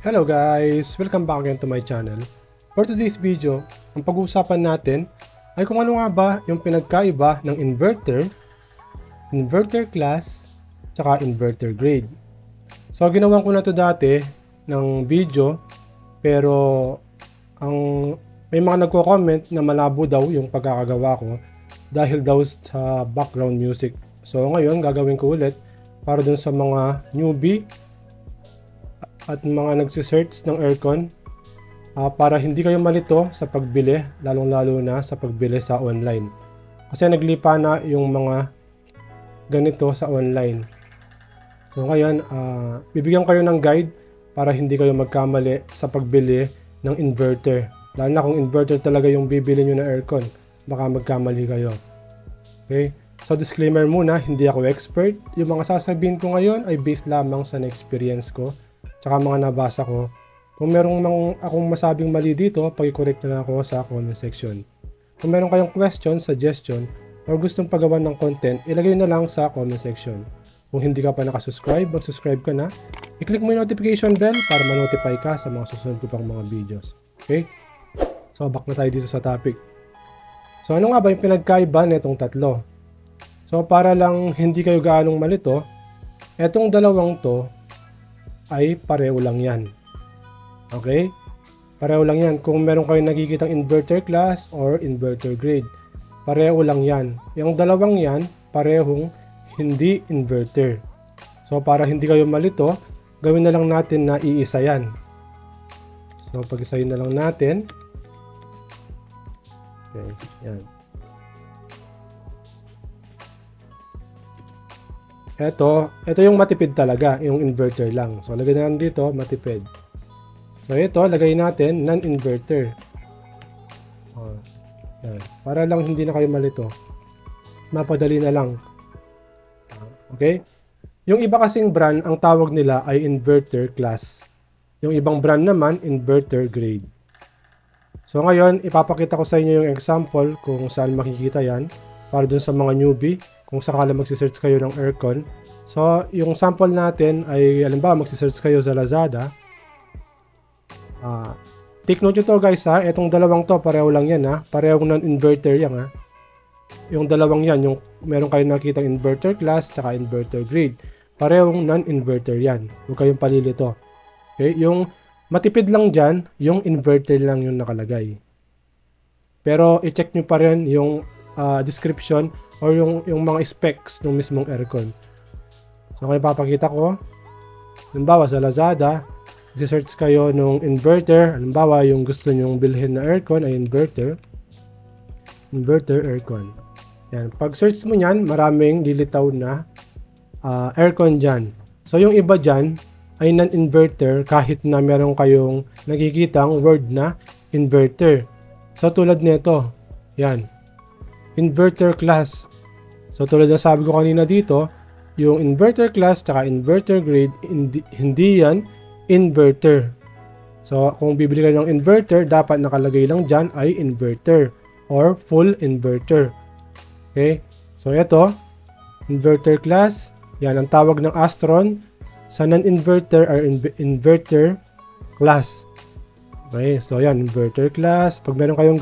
Hello guys! Welcome back again to my channel. For today's video, ang pag-uusapan natin ay kung ano nga ba yung pinagkaiba ng inverter, inverter class, tsaka inverter grade. So ginawan ko na to dati ng video pero may mga nagko-comment na malabo daw yung pagkakagawa ko dahil daw sa background music. So ngayon gagawin ko ulit para dun sa mga newbie at mga nagsisearch ng aircon para hindi kayo malito sa pagbili, lalong-lalo na sa pagbili sa online. Kasi naglipa na yung mga ganito sa online. So ngayon, bibigyan kayo ng guide para hindi kayo magkamali sa pagbili ng inverter. Lalo na kung inverter talaga yung bibili nyo na aircon, baka magkamali kayo. Okay? So disclaimer muna, hindi ako expert. Yung mga sasabihin ko ngayon ay based lamang sa na-experience ko tsaka mga nabasa ko. Kung merong akong masabing mali dito, pag-correct na ako sa comment section. Kung meron kayong question, suggestion, or gustong pagawa ng content, ilagay na lang sa comment section. Kung hindi ka pa nakasubscribe, mag-subscribe ka na. I-click mo yung notification bell para ma-notify ka sa mga susunod ko pang mga videos. Okay? So, back na tayo dito sa topic. So, ano nga ba yung pinagkaiba nitong tatlo? So, para lang hindi kayo gaanong malito, etong dalawang to ay pareho lang yan. Okay? Pareho lang yan. Kung meron kayong nakikitang inverter class or inverter grade, pareho lang yan. Yung dalawang yan, parehong hindi inverter. So, para hindi kayo malito, gawin na lang natin na iisa yan. So, pag-isayin na lang natin. Okay, yan. Ito yung matipid talaga, yung inverter lang. So, lagay na lang dito, matipid. So, ito, lagay natin, non-inverter. Yan. Para lang hindi na kayo malito. Mapadali na lang. Okay? Yung iba kasing brand, ang tawag nila ay inverter class. Yung ibang brand naman, inverter grade. So, ngayon, ipapakita ko sa inyo yung example kung saan makikita yan para dun sa mga newbie. Kung sakala magsisearch kayo ng aircon. So, yung sample natin ay, halimbawa, magsisearch kayo sa Lazada. Take note nyo to guys ha. Itong dalawang to, pareho lang yan ha. Parehong non-inverter yan ha. Yung dalawang yan, yung meron kayong nakitang inverter class, tsaka inverter grade. Parehong non-inverter yan. Huwag kayong palilito. Okay? Yung matipid lang dyan, yung inverter lang yung nakalagay. Pero, i-check nyo pa rin yung description or yung mga specs ng mismong aircon. So, kaya papakita ko. Halimbawa, sa Lazada, research kayo nung inverter. Halimbawa, yung gusto nyong bilhin na aircon ay inverter. Inverter aircon. Yan. Pag search mo yan, maraming lilitaw na aircon dyan. So, yung iba dyan ay non-inverter kahit na meron kayong nakikitang word na inverter. So, tulad nito. Yan. Inverter class. So tulad ng sabi ko kanina dito, yung inverter class tsaka inverter grade, hindi yan inverter. So kung bibili ka ng inverter, dapat nakalagay lang dyan ay inverter or full inverter. Okay? So ito, inverter class, yan ang tawag ng Astron. Sa non-inverter or inverter class. Okay? So yan, inverter class. Pag meron kayong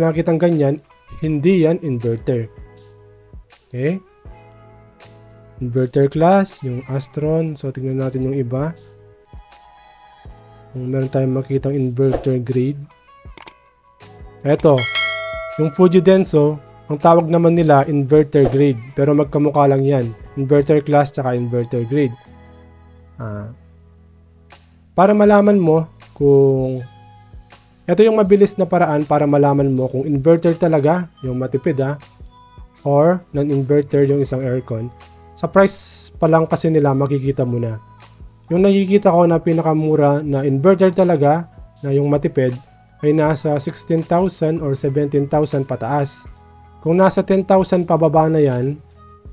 nakitang ganyan, hindi yan inverter. Okay? Inverter class, yung Astron. So, tingnan natin yung iba. Kung meron tayong makitang inverter grade. Eto, yung Fuji Denso, ang tawag naman nila inverter grade. Pero magkamukha lang yan. Inverter class tsaka inverter grade. Para malaman mo kung ito yung mabilis na paraan para malaman mo kung inverter talaga, yung matipid or non-inverter yung isang aircon. Sa price pa lang kasi nila makikita mo na. Yung nakikita ko na pinakamura na inverter talaga, na yung matipid, ay nasa 16,000 or 17,000 pataas. Kung nasa 10,000 pababa na yan,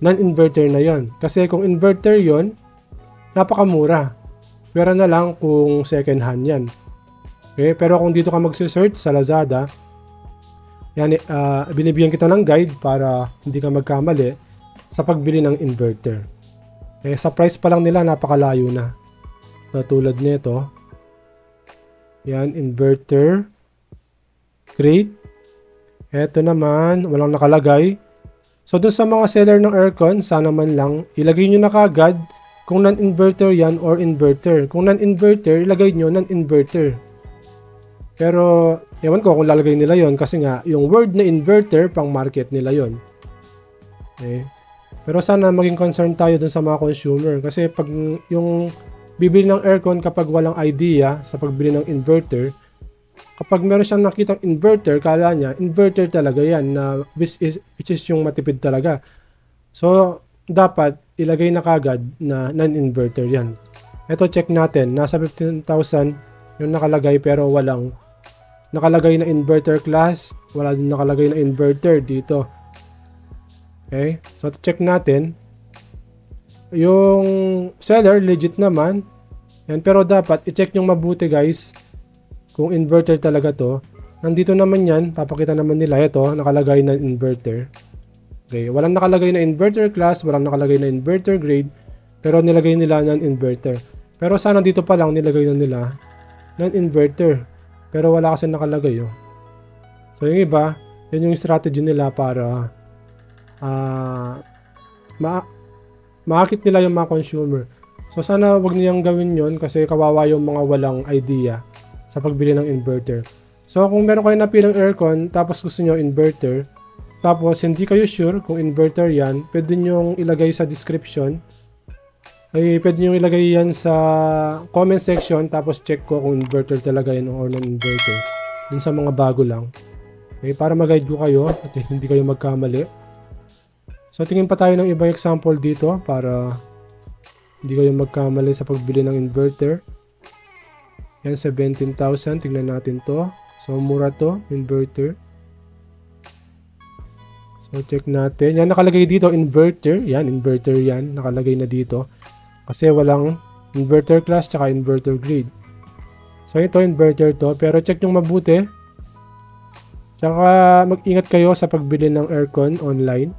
non-inverter na yon. Kasi kung inverter yon, napakamura. Pero na lang kung second hand yan. Okay, pero kung dito ka magse-search sa Lazada, yan, binibigyan kita ng guide para hindi ka magkamali sa pagbili ng inverter. Okay, sa price pa lang nila napakalayo na. So, tulad nito, Yan, inverter. Grade. Ito naman, walang nakalagay. So, dun sa mga seller ng aircon, sana man lang, ilagay nyo na kagad kung non-inverter yan or inverter. Kung non-inverter, ilagay nyo non-inverter. Pero, ewan ko kung lalagay nila yon kasi nga, yung word na inverter, pang market nila yon. Okay. Pero sana maging concern tayo dun sa mga consumer. Kasi pag yung bibili ng aircon kapag walang idea sa pagbili ng inverter, kapag meron siyang nakitang inverter, kala niya, inverter talaga yan, na which is yung matipid talaga. So, dapat ilagay na kagad na non-inverter yan. Ito, check natin. Nasa 15,000 yung nakalagay pero walang nakalagay na inverter class. Wala din nakalagay na inverter dito. Okay? So, check natin. Yung seller, legit naman. Yan, pero dapat, i-check nyo mabuti guys. Kung inverter talaga to, nandito naman yan, papakita naman nila, ito, nakalagay na inverter. Okay, walang nakalagay na inverter class, walang nakalagay na inverter grade, pero nilagay nila non-inverter. Pero sana dito pa lang nilagay na nila non-inverter, pero wala kasi nakalagay. Oh. So yung iba, yun yung strategy nila para maakit nila yung mga consumer. So sana wag niyang gawin yon kasi kawawa yung mga walang idea sa pagbili ng inverter. So kung meron kayo napilang aircon tapos gusto niyo inverter, tapos hindi kayo sure kung inverter yan, pwede nyo ilagay sa description. Ay pwede nyo ilagay yan sa comment section tapos check ko kung inverter talaga yan or non-inverter. Yun sa mga bago lang. Okay, para mag-guide ko kayo at hindi kayo magkamali. So tingin pa tayo ng ibang example dito para hindi kayo magkamali sa pagbili ng inverter. Yan, 17,000. Tingnan natin to. So, mura to. Inverter. So, check natin. Yan, nakalagay dito. Inverter. Yan, inverter yan. Nakalagay na dito. Kasi walang inverter class tsaka inverter grade. So, ito, inverter to. Pero check nyo mabuti. Tsaka, mag-ingat kayo sa pagbili ng aircon online.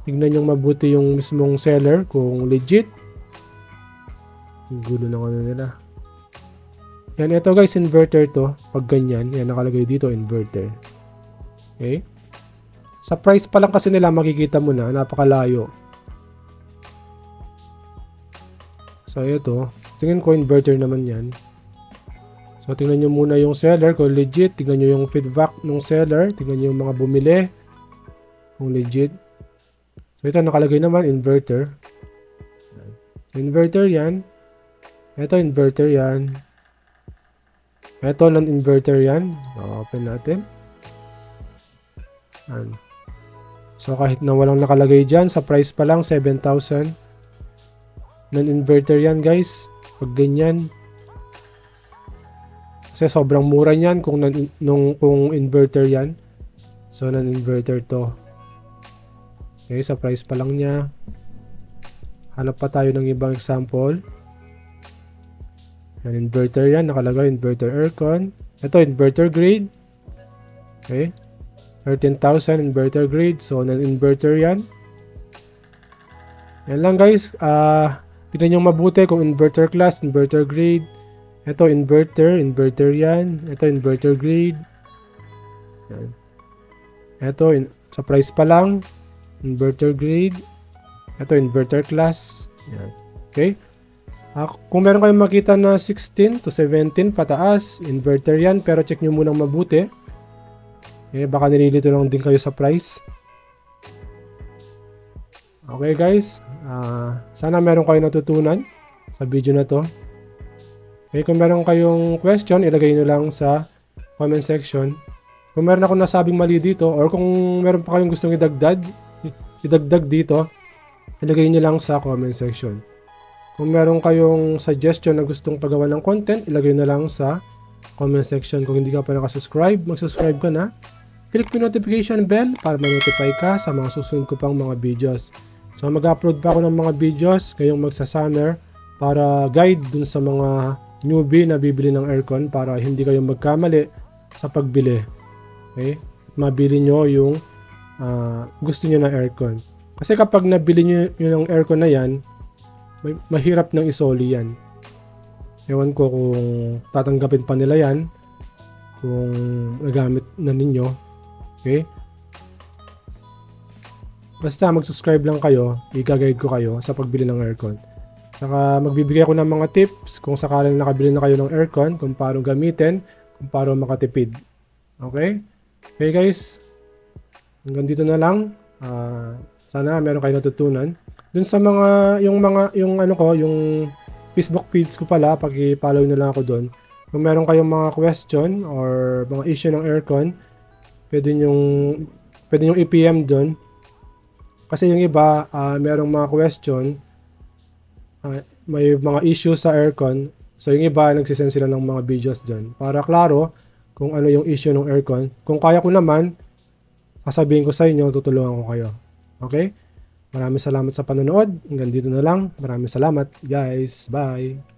Tingnan nyo mabuti yung mismong seller kung legit. Gulo na ano nila. Yan, ito guys, inverter to. Pag ganyan, yan, nakalagay dito, inverter. Okay? Sa price pa lang kasi nila, makikita mo na, napakalayo. So, ito. Tingnan ko, inverter naman yan. So, tingnan nyo muna yung seller, kung legit. Tingnan nyo yung feedback ng seller. Tingnan nyo yung mga bumili. Kung legit. So, ito, nakalagay naman, inverter. So, inverter yan. Ito, inverter yan. Ito, non-inverter yan. Open natin. Yan. So, kahit na walang nakalagay dyan, sa price pa lang, 7,000. Non-inverter yan, guys. Pag ganyan. Kasi sobrang mura niyan kung inverter yan. So, non-inverter to. Okay, sa price pa lang niya. Hanap pa tayo ng ibang example. Yan, inverter yan. Nakalagay, inverter aircon. Ito, inverter grade. Okay. 13,000 inverter grade. So, non-inverter yan. Yan lang guys. Tignan nyo mabuti kung inverter class, inverter grade. Ito, inverter yan. Ito, inverter grade. Yan. Ito, sa price pa lang. Inverter grade. Ito, inverter class. Yan. Okay. Kung meron kayong makita na 16 to 17 pataas, inverter yan. Pero check nyo munang mabuti. Baka nililito lang din kayo sa price. Okay guys. Sana meron kayong natutunan sa video na to. Okay, kung meron kayong question, ilagay nyo lang sa comment section. Kung meron ako nasabing mali dito, or kung meron pa kayong gustong idagdag dito, ilagay nyo lang sa comment section. Kung meron kayong suggestion na gustong pagawa ng content, ilagay na lang sa comment section. Kung hindi ka pa nakasubscribe, mag-subscribe ka na. Click mo notification bell para ma-notify ka sa mga susunod ko pang mga videos. So mag-upload pa ako ng mga videos ngayong magsa-summer para guide dun sa mga newbie na bibili ng aircon para hindi kayo magkamali sa pagbili. Okay? Mabili nyo yung gusto nyo na aircon. Kasi kapag nabili nyo yung aircon na yan, mahirap nang isoli yan. Ewan ko kung tatanggapin pa nila yan. kung nagamit na ninyo. Okay? Basta mag-subscribe lang kayo, i-guide ko kayo sa pagbili ng aircon. Saka magbibigay ako ng mga tips kung sakaling nakabili na kayo ng aircon, kung paano gamitin, kung paano makatipid. Okay? Okay guys, hanggang dito na lang. Sana meron kayo natutunan. Dun sa yung Facebook page ko pala, pag-follow nyo lang ako doon. Kung meron kayong mga question or mga issue ng aircon, pwede nyong i-PM doon. Kasi yung iba, merong mga question, may mga issues sa aircon. So yung iba, nagsisend sila ng mga videos dyan. Para klaro kung ano yung issue ng aircon. Kung kaya ko naman, sasabihin ko sa inyo, tutulungan ko kayo. Okay? Maraming salamat sa panonood. Hanggang dito na lang. Maraming salamat guys. Bye!